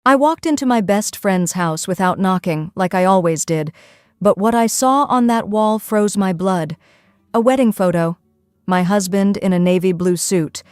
I walked into my best friend's house without knocking, like I always did, but what I saw on that wall froze my blood. A wedding photo. My husband in a navy blue suit.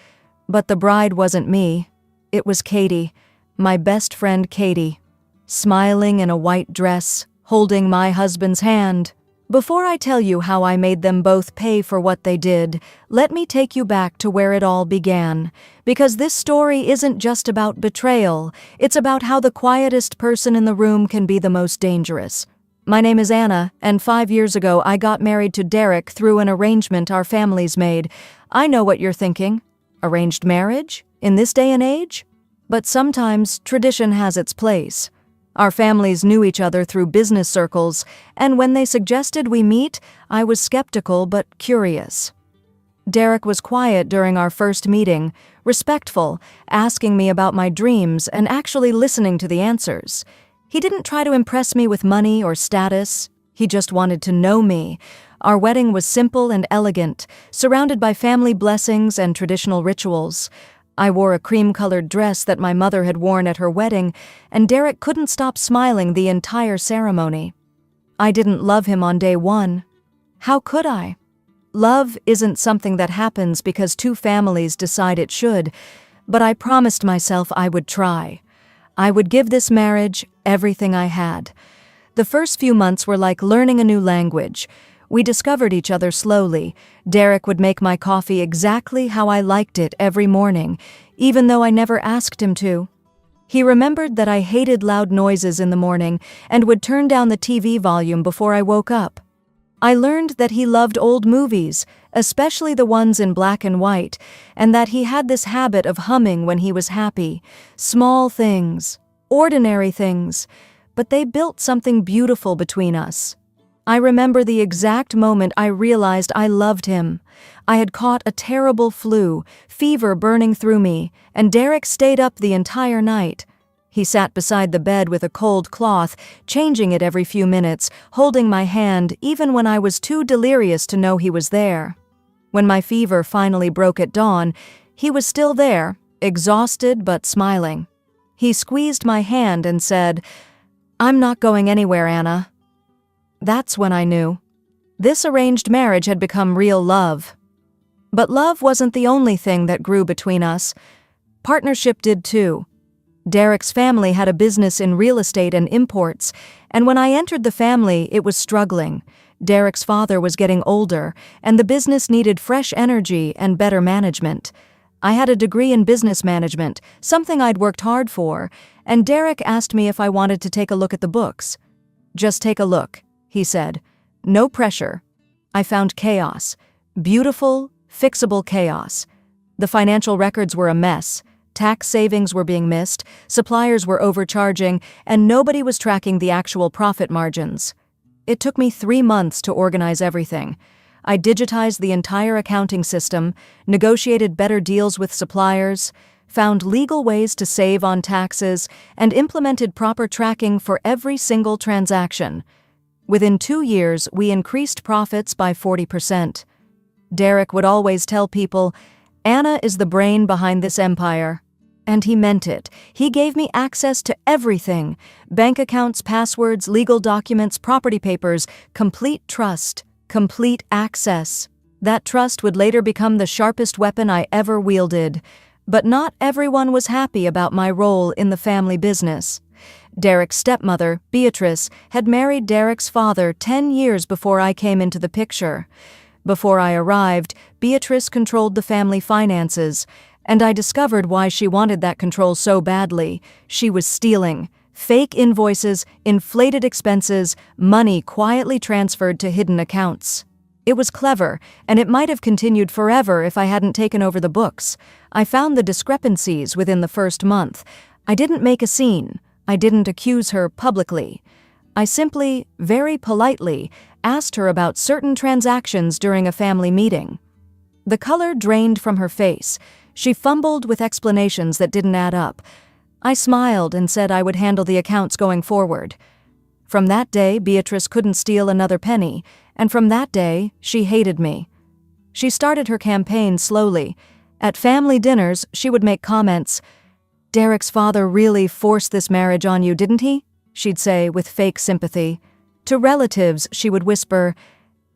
But the bride wasn't me. It was Katie, my best friend Katie, smiling in a white dress, holding my husband's hand. Before I tell you how I made them both pay for what they did, let me take you back to where it all began. Because this story isn't just about betrayal, it's about how the quietest person in the room can be the most dangerous. My name is Anna, and 5 years ago I got married to Derek through an arrangement our families made. I know what you're thinking. Arranged marriage? In this day and age? But sometimes tradition has its place. Our families knew each other through business circles, and when they suggested we meet, I was skeptical but curious. Derek was quiet during our first meeting, respectful, asking me about my dreams and actually listening to the answers. He didn't try to impress me with money or status. He just wanted to know me. Our wedding was simple and elegant, surrounded by family blessings and traditional rituals. I wore a cream-colored dress that my mother had worn at her wedding, and Derek couldn't stop smiling the entire ceremony. I didn't love him on day one. How could I? Love isn't something that happens because two families decide it should, but I promised myself I would try. I would give this marriage everything I had. The first few months were like learning a new language. We discovered each other slowly. Derek would make my coffee exactly how I liked it every morning, even though I never asked him to. He remembered that I hated loud noises in the morning and would turn down the TV volume before I woke up. I learned that he loved old movies, especially the ones in black and white, and that he had this habit of humming when he was happy. Small things, ordinary things, but they built something beautiful between us. I remember the exact moment I realized I loved him. I had caught a terrible flu, fever burning through me, and Derek stayed up the entire night. He sat beside the bed with a cold cloth, changing it every few minutes, holding my hand even when I was too delirious to know he was there. When my fever finally broke at dawn, he was still there, exhausted but smiling. He squeezed my hand and said, "I'm not going anywhere, Anna." That's when I knew. This arranged marriage had become real love. But love wasn't the only thing that grew between us. Partnership did too. Derek's family had a business in real estate and imports, and when I entered the family, it was struggling. Derek's father was getting older, and the business needed fresh energy and better management. I had a degree in business management, something I'd worked hard for, and Derek asked me if I wanted to take a look at the books. "Just take a look," he said. "No pressure." I found chaos. Beautiful, fixable chaos. The financial records were a mess. Tax savings were being missed, suppliers were overcharging, and nobody was tracking the actual profit margins. It took me 3 months to organize everything. I digitized the entire accounting system, negotiated better deals with suppliers, found legal ways to save on taxes, and implemented proper tracking for every single transaction. Within 2 years, we increased profits by 40%. Derek would always tell people, "Anna is the brain behind this empire." And he meant it. He gave me access to everything: bank accounts, passwords, legal documents, property papers, complete trust, complete access. That trust would later become the sharpest weapon I ever wielded. But not everyone was happy about my role in the family business. Derek's stepmother, Beatrice, had married Derek's father 10 years before I came into the picture. Before I arrived, Beatrice controlled the family finances, and I discovered why she wanted that control so badly. She was stealing. Fake invoices, inflated expenses, money quietly transferred to hidden accounts. It was clever, and it might have continued forever if I hadn't taken over the books. I found the discrepancies within the first month. I didn't make a scene. I didn't accuse her publicly. I simply, very politely, asked her about certain transactions during a family meeting. The color drained from her face. She fumbled with explanations that didn't add up. I smiled and said I would handle the accounts going forward. From that day, Beatrice couldn't steal another penny, and from that day, she hated me. She started her campaign slowly. At family dinners, she would make comments, Derek's father really forced this marriage on you, didn't he? She'd say with fake sympathy. To relatives, she would whisper,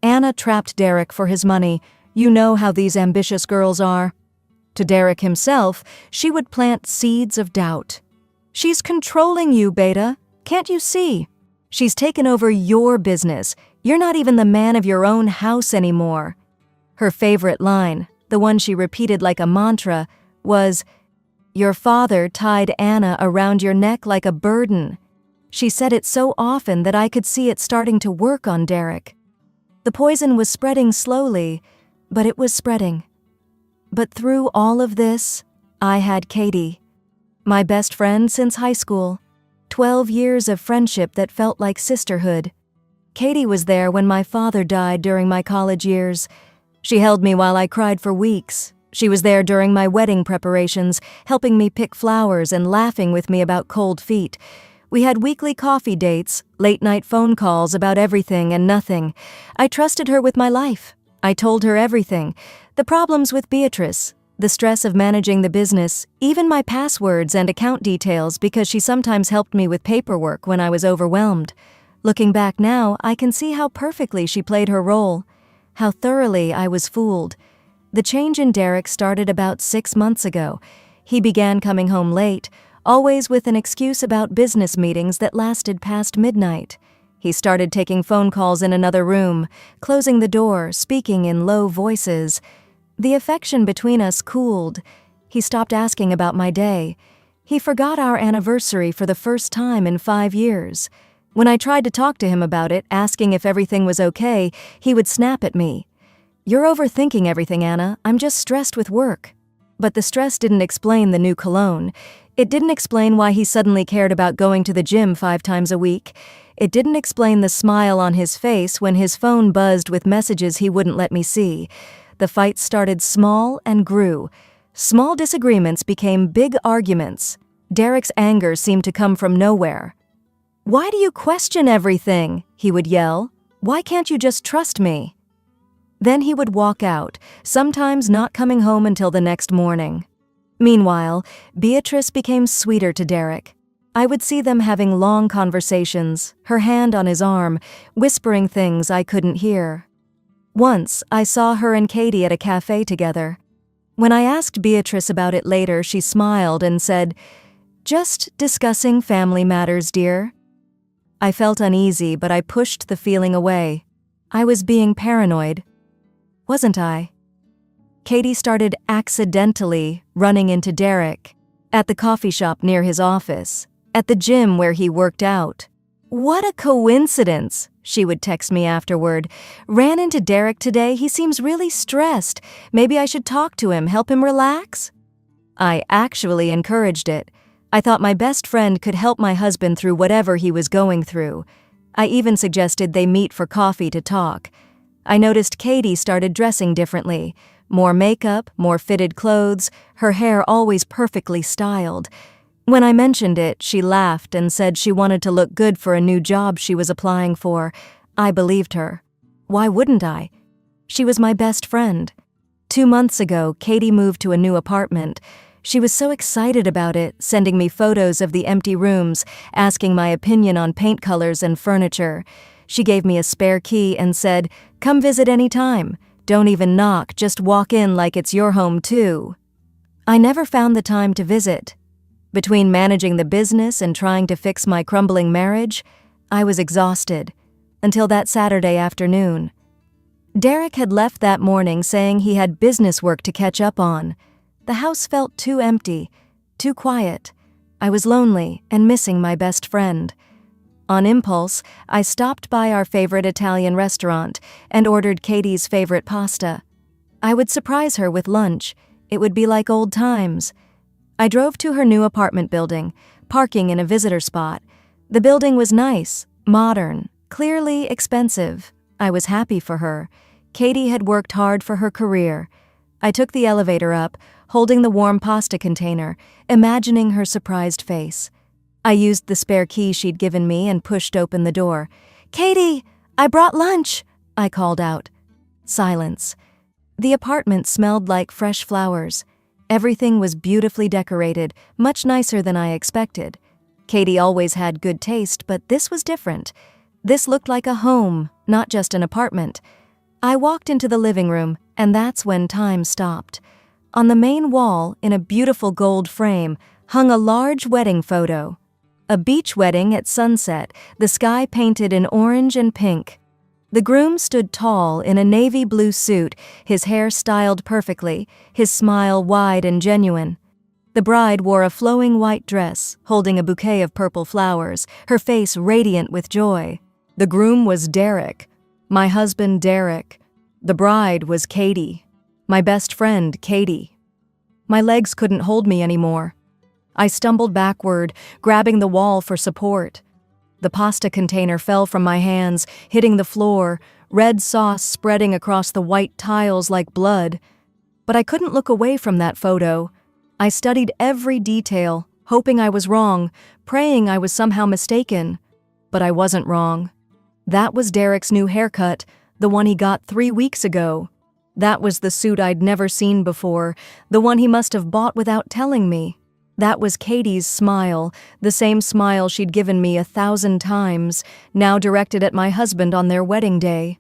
Anna trapped Derek for his money. You know how these ambitious girls are. To Derek himself, she would plant seeds of doubt. She's controlling you, Beta. Can't you see? She's taken over your business. You're not even the man of your own house anymore. Her favorite line, the one she repeated like a mantra, was, Your father tied Anna around your neck like a burden. She said it so often that I could see it starting to work on Derek. The poison was spreading slowly, but it was spreading. But through all of this, I had Katie, my best friend since high school. 12 years of friendship that felt like sisterhood. Katie was there when my father died during my college years. She held me while I cried for weeks. She was there during my wedding preparations, helping me pick flowers and laughing with me about cold feet. We had weekly coffee dates, late-night phone calls about everything and nothing. I trusted her with my life. I told her everything. The problems with Beatrice, the stress of managing the business, even my passwords and account details because she sometimes helped me with paperwork when I was overwhelmed. Looking back now, I can see how perfectly she played her role, how thoroughly I was fooled. The change in Derek started about 6 months ago. He began coming home late, always with an excuse about business meetings that lasted past midnight. He started taking phone calls in another room, closing the door, speaking in low voices. The affection between us cooled. He stopped asking about my day. He forgot our anniversary for the first time in 5 years. When I tried to talk to him about it, asking if everything was okay, he would snap at me. You're overthinking everything, Anna. I'm just stressed with work. But the stress didn't explain the new cologne. It didn't explain why he suddenly cared about going to the gym 5 times a week. It didn't explain the smile on his face when his phone buzzed with messages he wouldn't let me see. The fight started small and grew. Small disagreements became big arguments. Derek's anger seemed to come from nowhere. Why do you question everything? He would yell. Why can't you just trust me? Then he would walk out, sometimes not coming home until the next morning. Meanwhile, Beatrice became sweeter to Derek. I would see them having long conversations, her hand on his arm, whispering things I couldn't hear. Once, I saw her and Katie at a cafe together. When I asked Beatrice about it later, she smiled and said, "Just discussing family matters, dear." I felt uneasy, but I pushed the feeling away. I was being paranoid, wasn't I? Katie started accidentally running into Derek at the coffee shop near his office, at the gym where he worked out. "What a coincidence," she would text me afterward. "Ran into Derek today. He seems really stressed. Maybe I should talk to him, help him relax?" I actually encouraged it. I thought my best friend could help my husband through whatever he was going through. I even suggested they meet for coffee to talk. I noticed Katie started dressing differently. More makeup, more fitted clothes, her hair always perfectly styled. When I mentioned it, she laughed and said she wanted to look good for a new job she was applying for. I believed her. Why wouldn't I? She was my best friend. 2 months ago, Katie moved to a new apartment. She was so excited about it, sending me photos of the empty rooms, asking my opinion on paint colors and furniture. She gave me a spare key and said, "Come visit any time. Don't even knock, just walk in like it's your home too." I never found the time to visit. Between managing the business and trying to fix my crumbling marriage, I was exhausted. Until that Saturday afternoon. Derek had left that morning saying he had business work to catch up on. The house felt too empty, too quiet. I was lonely and missing my best friend. On impulse, I stopped by our favorite Italian restaurant and ordered Katie's favorite pasta. I would surprise her with lunch. It would be like old times. I drove to her new apartment building, parking in a visitor spot. The building was nice, modern, clearly expensive. I was happy for her. Katie had worked hard for her career. I took the elevator up, holding the warm pasta container, imagining her surprised face. I used the spare key she'd given me and pushed open the door. "Katie, I brought lunch," I called out. Silence. The apartment smelled like fresh flowers. Everything was beautifully decorated, much nicer than I expected. Katie always had good taste, but this was different. This looked like a home, not just an apartment. I walked into the living room, and that's when time stopped. On the main wall, in a beautiful gold frame, hung a large wedding photo. A beach wedding at sunset, the sky painted in orange and pink. The groom stood tall in a navy blue suit, his hair styled perfectly, his smile wide and genuine. The bride wore a flowing white dress, holding a bouquet of purple flowers, her face radiant with joy. The groom was Derek, my husband Derek. The bride was Katie, my best friend Katie. My legs couldn't hold me anymore. I stumbled backward, grabbing the wall for support. The pasta container fell from my hands, hitting the floor, red sauce spreading across the white tiles like blood. But I couldn't look away from that photo. I studied every detail, hoping I was wrong, praying I was somehow mistaken. But I wasn't wrong. That was Derek's new haircut, the one he got 3 weeks ago. That was the suit I'd never seen before, the one he must have bought without telling me. That was Katie's smile, the same smile she'd given me 1,000 times, now directed at my husband on their wedding day.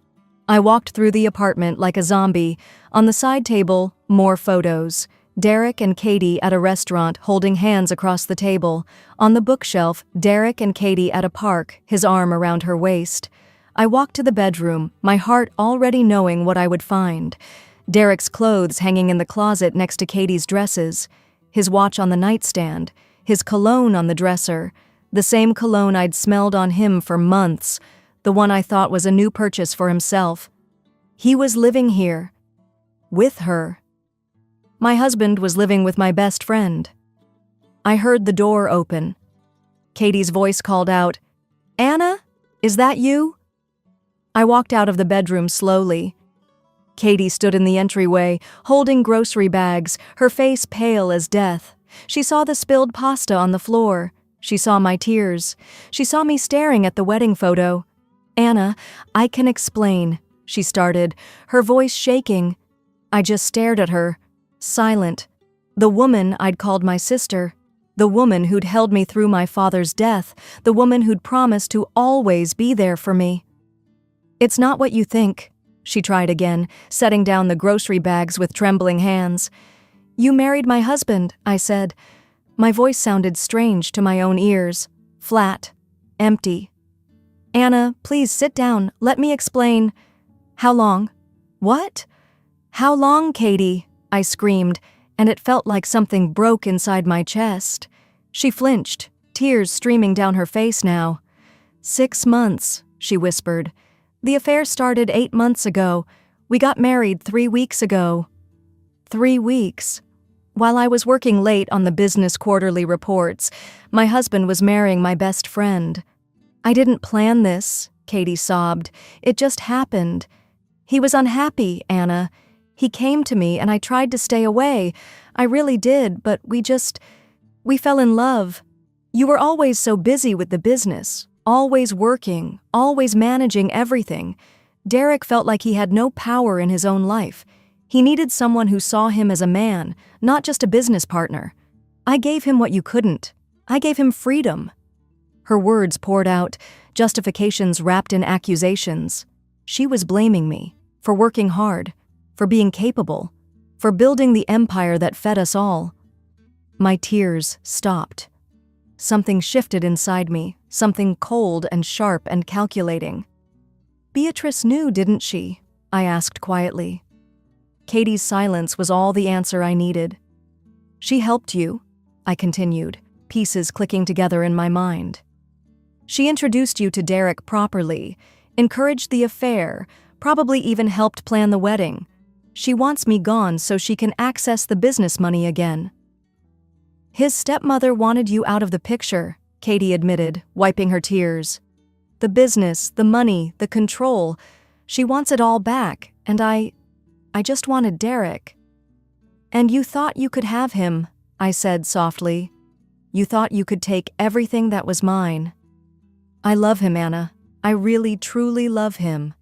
I walked through the apartment like a zombie. On the side table, more photos. Derek and Katie at a restaurant holding hands across the table. On the bookshelf, Derek and Katie at a park, his arm around her waist. I walked to the bedroom, my heart already knowing what I would find. Derek's clothes hanging in the closet next to Katie's dresses. His watch on the nightstand, his cologne on the dresser, the same cologne I'd smelled on him for months, the one I thought was a new purchase for himself. He was living here. With her. My husband was living with my best friend. I heard the door open. Katie's voice called out, "Anna, is that you?" I walked out of the bedroom slowly. Katie stood in the entryway, holding grocery bags, her face pale as death. She saw the spilled pasta on the floor. She saw my tears. She saw me staring at the wedding photo. "Anna, I can explain," she started, her voice shaking. I just stared at her, silent. The woman I'd called my sister. The woman who'd held me through my father's death. The woman who'd promised to always be there for me. "It's not what you think," she tried again, setting down the grocery bags with trembling hands. "You married my husband," I said. My voice sounded strange to my own ears, flat, empty. "Anna, please sit down. Let me explain." "How long?" "What?" "How long, Katie?" I screamed, and it felt like something broke inside my chest. She flinched, tears streaming down her face now. "6 months," she whispered. "The affair started 8 months ago. We got married 3 weeks ago." 3 weeks. While I was working late on the business quarterly reports, my husband was marrying my best friend. "I didn't plan this," Katie sobbed. "It just happened. He was unhappy, Anna. He came to me and I tried to stay away. I really did, but we fell in love. You were always so busy with the business. Always working, always managing everything. Derek felt like he had no power in his own life. He needed someone who saw him as a man, not just a business partner. I gave him what you couldn't. I gave him freedom." Her words poured out, justifications wrapped in accusations. She was blaming me for working hard, for being capable, for building the empire that fed us all. My tears stopped. Something shifted inside me, something cold and sharp and calculating. "Beatrice knew, didn't she?" I asked quietly. Katie's silence was all the answer I needed. "She helped you," I continued, pieces clicking together in my mind. "She introduced you to Derek properly, encouraged the affair, probably even helped plan the wedding. She wants me gone so she can access the business money again." "His stepmother wanted you out of the picture," Katie admitted, wiping her tears. "The business, the money, the control. She wants it all back, and I just wanted Derek." "And you thought you could have him," I said softly. "You thought you could take everything that was mine." "I love him, Anna. I really, truly love him."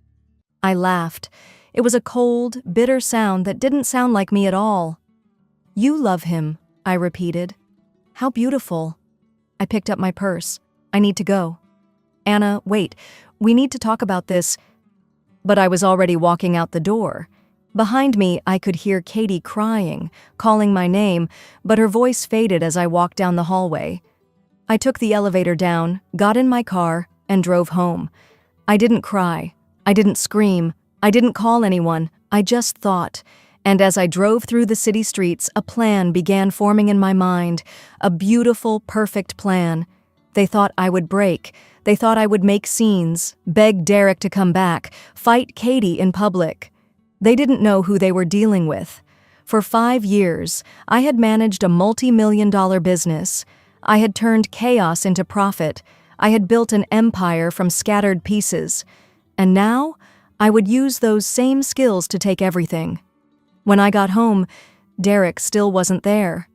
I laughed. It was a cold, bitter sound that didn't sound like me at all. You love him, I repeated. How beautiful. I picked up my purse. I need to go. Anna, wait. We need to talk about this. But I was already walking out the door. Behind me, I could hear Katie crying, calling my name, but her voice faded as I walked down the hallway. I took the elevator down, got in my car, and drove home. I didn't cry. I didn't scream. I didn't call anyone. I just thought. And as I drove through the city streets, a plan began forming in my mind. A beautiful, perfect plan. They thought I would break. They thought I would make scenes, beg Derek to come back, fight Katie in public. They didn't know who they were dealing with. For 5 years, I had managed a multi-million-dollar business. I had turned chaos into profit. I had built an empire from scattered pieces. And now, I would use those same skills to take everything. When I got home, Derek still wasn't there.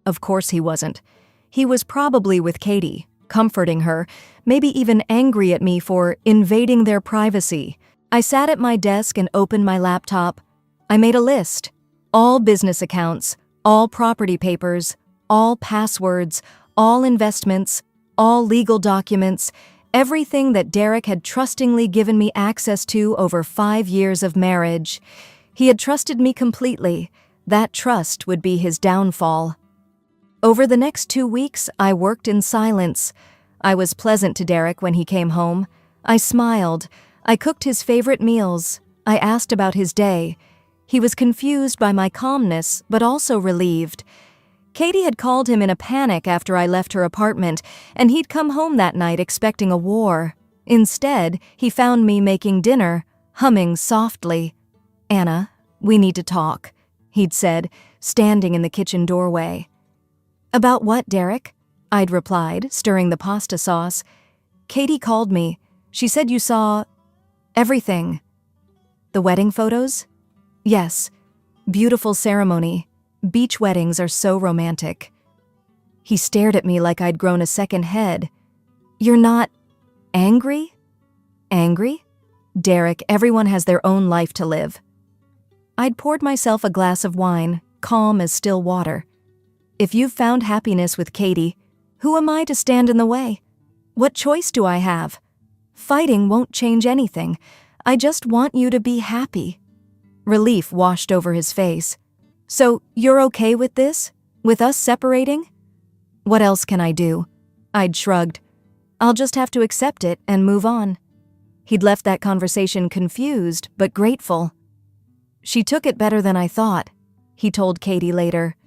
Of course he wasn't. He was probably with Katie, comforting her, maybe even angry at me for invading their privacy. I sat at my desk and opened my laptop. I made a list. All business accounts, all property papers, all passwords, all investments, all legal documents, everything that Derek had trustingly given me access to over 5 years of marriage. He had trusted me completely. That trust would be his downfall. Over the next 2 weeks, I worked in silence. I was pleasant to Derek when he came home. I smiled. I cooked his favorite meals. I asked about his day. He was confused by my calmness, but also relieved. Katie had called him in a panic after I left her apartment, and he'd come home that night expecting a war. Instead, he found me making dinner, humming softly. "Anna, we need to talk," he'd said, standing in the kitchen doorway. "About what, Derek?" I'd replied, stirring the pasta sauce. "Katie called me. She said you saw everything." "The wedding photos?" "Yes. Beautiful ceremony. Beach weddings are so romantic." He stared at me like I'd grown a second head. "You're not angry?" "Angry? Derek, everyone has their own life to live." I'd poured myself a glass of wine, calm as still water. "If you've found happiness with Katie, who am I to stand in the way? What choice do I have? Fighting won't change anything. I just want you to be happy." Relief washed over his face. "So, you're okay with this? With us separating?" "What else can I do?" I'd shrugged. "I'll just have to accept it and move on." He'd left that conversation confused, but grateful. "She took it better than I thought," he told Katie later.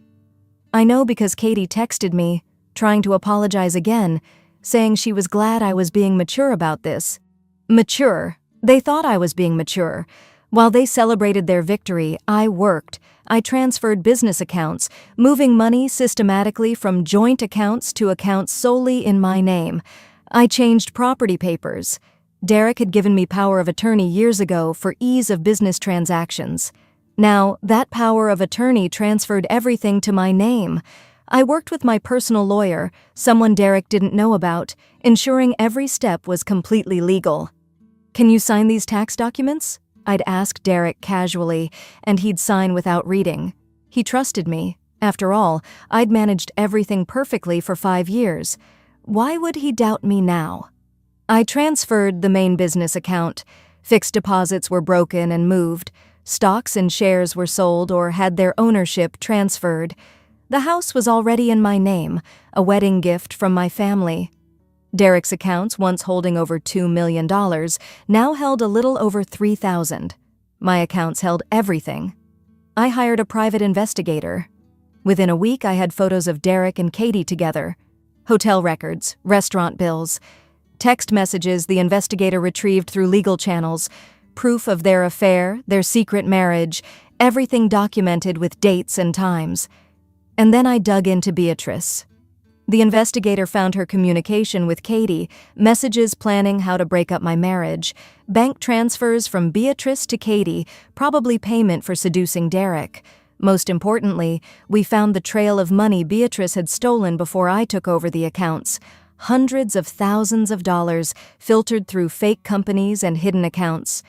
I know because Katie texted me, trying to apologize again, saying she was glad I was being mature about this. Mature. They thought I was being mature. While they celebrated their victory, I worked. I transferred business accounts, moving money systematically from joint accounts to accounts solely in my name. I changed property papers. Derek had given me power of attorney years ago for ease of business transactions. Now, that power of attorney transferred everything to my name. I worked with my personal lawyer, someone Derek didn't know about, ensuring every step was completely legal. "Can you sign these tax documents?" I'd ask Derek casually, and he'd sign without reading. He trusted me. After all, I'd managed everything perfectly for 5 years. Why would he doubt me now? I transferred the main business account. Fixed deposits were broken and moved. Stocks and shares were sold or had their ownership transferred. The house was already in my name, a wedding gift from my family. Derek's accounts, once holding over $2 million, now held a little over $3,000. My accounts held everything. I hired a private investigator. Within a week, I had photos of Derek and Katie together. Hotel records, restaurant bills, text messages the investigator retrieved through legal channels, proof of their affair, their secret marriage, everything documented with dates and times. And then I dug into Beatrice. The investigator found her communication with Katie, messages planning how to break up my marriage, bank transfers from Beatrice to Katie, probably payment for seducing Derek. Most importantly, we found the trail of money Beatrice had stolen before I took over the accounts. Hundreds of thousands of dollars filtered through fake companies and hidden accounts.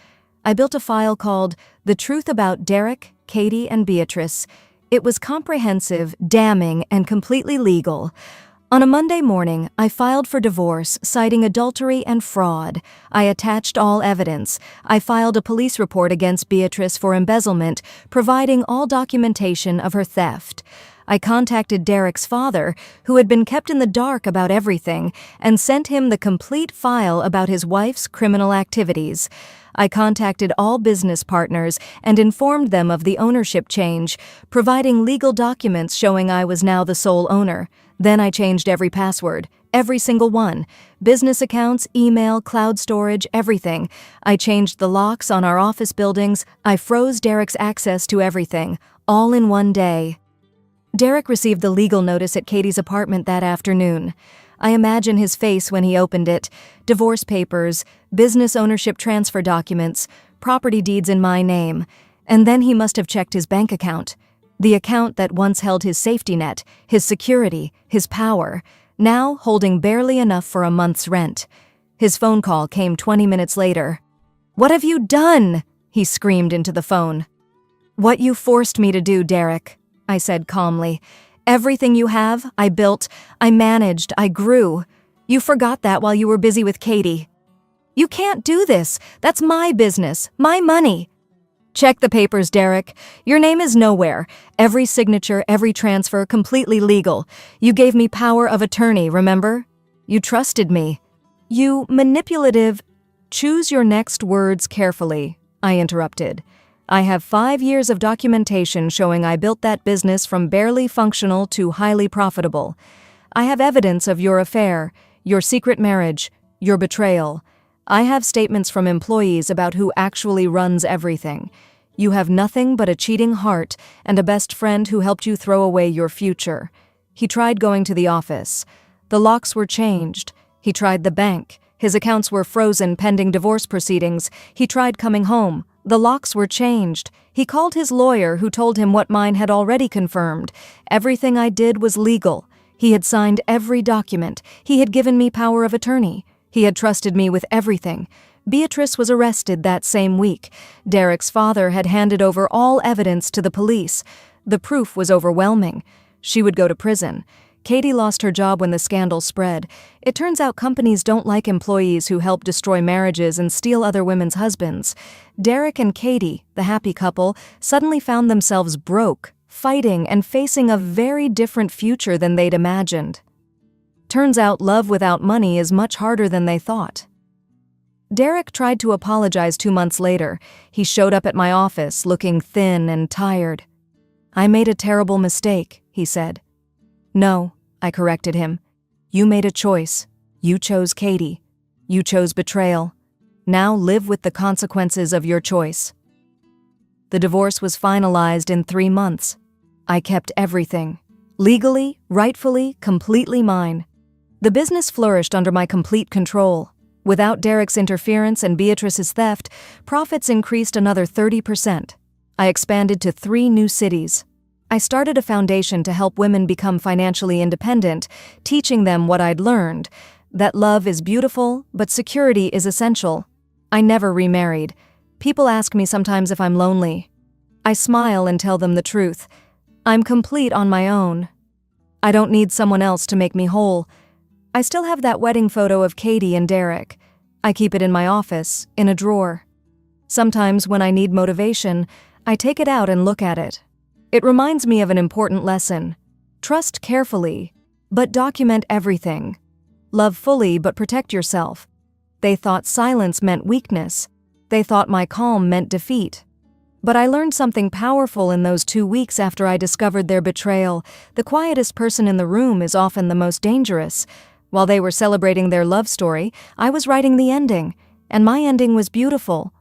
I built a file called The Truth About Derek, Katie, and Beatrice. It was comprehensive, damning, and completely legal. On a Monday morning, I filed for divorce, citing adultery and fraud. I attached all evidence. I filed a police report against Beatrice for embezzlement, providing all documentation of her theft. I contacted Derek's father, who had been kept in the dark about everything, and sent him the complete file about his wife's criminal activities. I contacted all business partners and informed them of the ownership change, providing legal documents showing I was now the sole owner. Then I changed every password, every single one. Business accounts, email, cloud storage, everything. I changed the locks on our office buildings. I froze Derek's access to everything, all in one day. Derek received the legal notice at Katie's apartment that afternoon. I imagine his face when he opened it. Divorce papers, business ownership transfer documents, property deeds in my name. And then he must have checked his bank account. The account that once held his safety net, his security, his power, now holding barely enough for a month's rent. His phone call came 20 minutes later. "What have you done?" he screamed into the phone. "What you forced me to do, Derek," I said calmly. "Everything you have, I built, I managed, I grew. You forgot that while you were busy with Katie. You can't do this. That's my business, my money." "Check the papers, Derek. Your name is nowhere. Every signature, every transfer, completely legal. You gave me power of attorney, remember? You trusted me. You manipulative—" "Choose your next words carefully," I interrupted. "I have 5 years of documentation showing I built that business from barely functional to highly profitable. I have evidence of your affair, your secret marriage, your betrayal. I have statements from employees about who actually runs everything. You have nothing but a cheating heart and a best friend who helped you throw away your future." He tried going to the office. The locks were changed. He tried the bank. His accounts were frozen pending divorce proceedings. He tried coming home. The locks were changed. He called his lawyer, who told him what mine had already confirmed. Everything I did was legal. He had signed every document. He had given me power of attorney. He had trusted me with everything. Beatrice was arrested that same week. Derek's father had handed over all evidence to the police. The proof was overwhelming. She would go to prison. Katie lost her job when the scandal spread. It turns out companies don't like employees who help destroy marriages and steal other women's husbands. Derek and Katie, the happy couple, suddenly found themselves broke, fighting, and facing a very different future than they'd imagined. Turns out love without money is much harder than they thought. Derek tried to apologize 2 months later. He showed up at my office looking thin and tired. "I made a terrible mistake," he said. "No," I corrected him. "You made a choice. You chose Katie. You chose betrayal. Now live with the consequences of your choice." The divorce was finalized in 3 months. I kept everything. Legally, rightfully, completely mine. The business flourished under my complete control. Without Derek's interference and Beatrice's theft, profits increased another 30%. I expanded to 3 new cities. I started a foundation to help women become financially independent, teaching them what I'd learned, that love is beautiful, but security is essential. I never remarried. People ask me sometimes if I'm lonely. I smile and tell them the truth. I'm complete on my own. I don't need someone else to make me whole. I still have that wedding photo of Katie and Derek. I keep it in my office, in a drawer. Sometimes when I need motivation, I take it out and look at it. It reminds me of an important lesson. Trust carefully, but document everything. Love fully, but protect yourself. They thought silence meant weakness. They thought my calm meant defeat. But I learned something powerful in those 2 weeks after I discovered their betrayal. The quietest person in the room is often the most dangerous. While they were celebrating their love story, I was writing the ending, and my ending was beautiful,